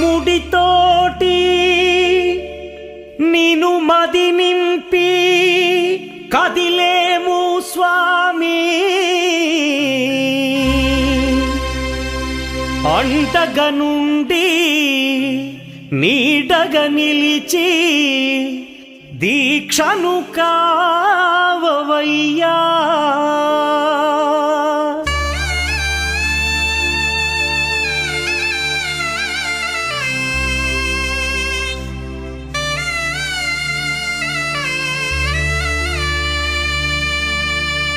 ఇరుముడితోటి నిను మది నింపి కదిలేము స్వామి, అంటగా నుండి నీడగా నిలిచి దీక్షను కావవయ్యా.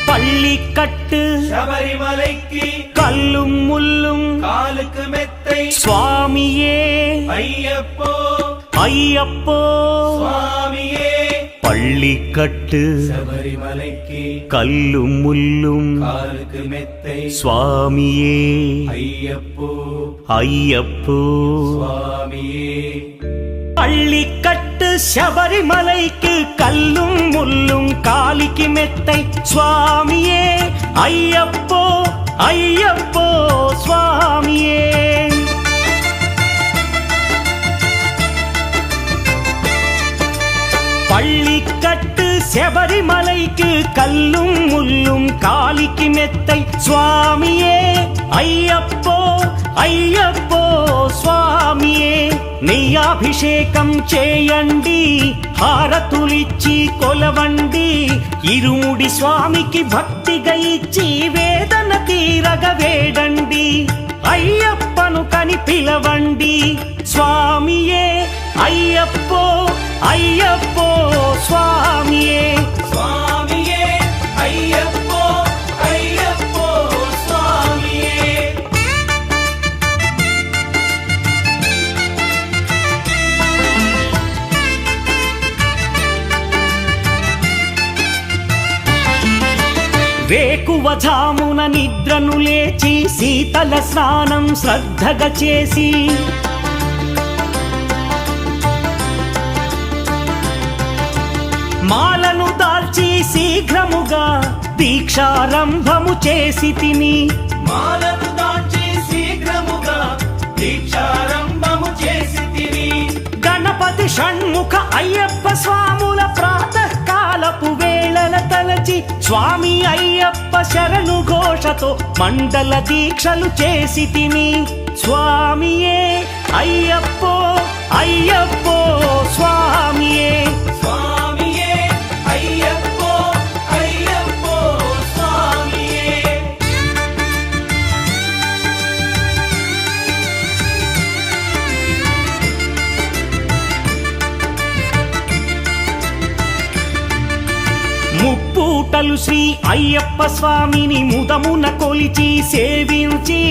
பள்ளிக்கட்டு சபரிமலைக்கு கல்லும் முள்ளும் காலுக்கு மெத்தை சுவாமியே ஐயப்போ ஐயப்போ சுவாமியே. பள்ளிக்கட்டு சபரிமலைக்கு கல்லும் முள்ளும் காலுக்கு மெத்தை சுவாமியே ஐயப்போ ஐயப்போ சுவாமியே. பள்ளிக்கட்டு శబరిమలైకి కల్లుం ముల్లుం కాలికి మెత్తై స్వామియే అయ్యప్పో అయ్యప్పో స్వామియే. பள்ளிக்கட்டு శబరిమలైకి కల్లుం ముల్లుం కాలికి మెత్తై స్వామియే అయ్యప్పో అయ్యప్పో స్వామియే. నెయ్యాభిషేకం చేయండి, హారతులిచ్చి కొలవండి, ఇరుముడి స్వామికి భక్తిగా ఇచ్చి వేదన తీరగ వేడండి, అయ్యప్పను కని పిలవండి స్వామియే అయ్యప్పో అయ్యప్పో స్వామియే. స్వామియే అయ్యప్పో అయ్యప్పో స్వామియే. వేకువజామున నిద్రను లేచి శీతల స్నానం శ్రద్ధగా చేసి మాలను దాల్చి శీఘ్రముగా దీక్షారంభము చేసి తిని, మాలను దాల్చి శీఘ్రముగా దీక్షారంభము చేసి తిని, గణపతి షణ్ముఖ అయ్యప్ప స్వాముల ప్రాతకాలపు వేళల తలచి స్వామి అయ్యప్ప శరణు ఘోషతో మండల దీక్షలు చేసి తిని, స్వామియే అయ్యప్పో అయ్యప్పో స్వామియే. స్వామియే అయ్యప్పో అయ్యప్పో స్వామియే. ముప్పూటలు శ్రీ అయ్యప్ప స్వామిని ముదమున కొలిచి సేవించి,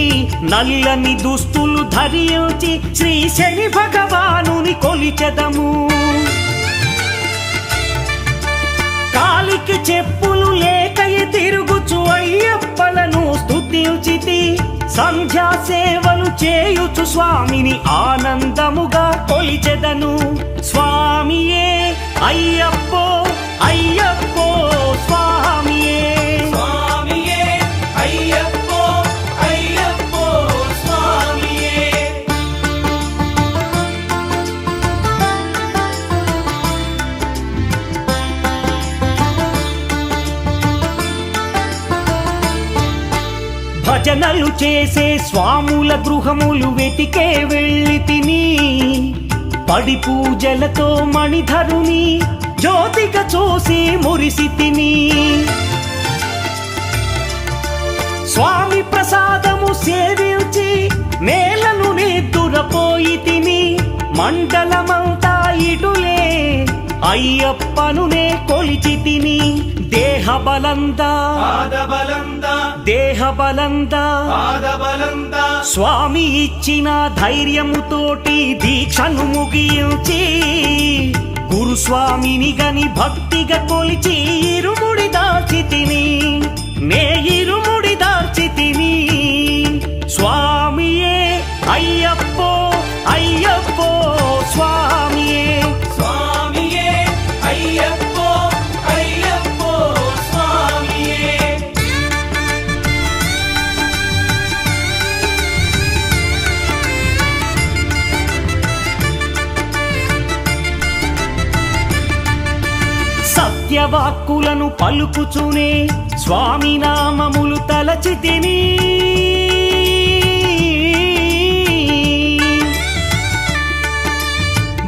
నల్లని దుస్తులు ధరించి శ్రీ శని భగవానుని కొలిచెదము. కాలికి చెప్పులు లేకయి తిరుగుచు అయ్యప్పలను స్తుతించితి, సంధ్యా సేవలు చేయుచు స్వామిని ఆనందముగా కొలిచెదను. స్వామియే అయ్యప్పో అయ్యప్పో స్వామియే. స్వామియే అయ్యప్పో అయ్యప్పో స్వామియే. భజనలు చేసే స్వాముల గృహములు వెతికే వెళ్ళి తిని, పడి పూజలతో మణిధరుని జ్యోతిగా చూసి మురిసి తిని, స్వామి ప్రసాదము సేవించి నేలను నిద్దురపోయి తిని, మండలమంతా ఇటులే అయ్యప్పనునే కొలిచి తిని, దేహబలందా పాదబలందా దేహబలందా పాదబలందా స్వామి ఇచ్చిన ధైర్యముతోటి దీక్షను ముగించి గురుస్వామిని గని భక్తిగా కొలిచి ఇరుముడి దాల్చి తిని నే ఇరుముడి దాల్చి తిని స్వామియే అయ్యప్పో అయ్యప్పో స్వామియే స్వామియే అయ్యప్పో అయ్యప్పో స్వామియే సత్యవాక్కులను పలుకుచునే స్వామి నామములు తలచి తిని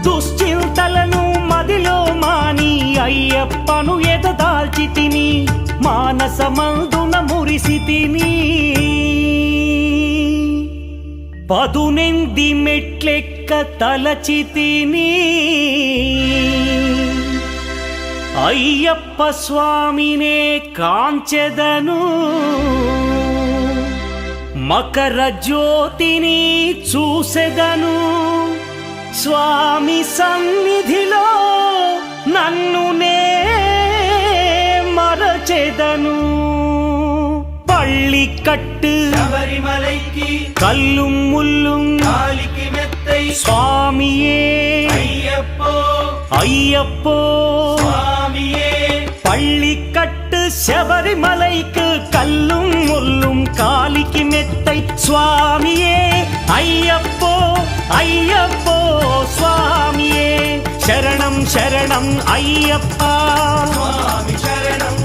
దుశ్చింతలను మదిలో మాని అయ్యప్పను ఎదదాల్చి తిని మానసమందున మురిసి తిని పదునెంది మెట్లెక్క తలచి తిని అయ్యప్ప స్వామినే కాంచెదను మకర జ్యోతిని చూసెదను స్వామి సన్నిధిలో నన్ను నే మరచెదను పళ్ళి కట్టు శబరిమలైకి కల్లుం ముల్లుం కాలికి మెత్తై స్వామియే అయ్యప్పో అయ్యప్పో స్వామియే பள்ளிக்கட்டு శబరిమலைக்கு கல்லும் முள்ளும் காலிக்கு மெத்தை சுவாமியே ஐயப்போ ஐயப்போ சுவாமியே சரணம் சரணம் ஐயப்பா స్వామి శరణం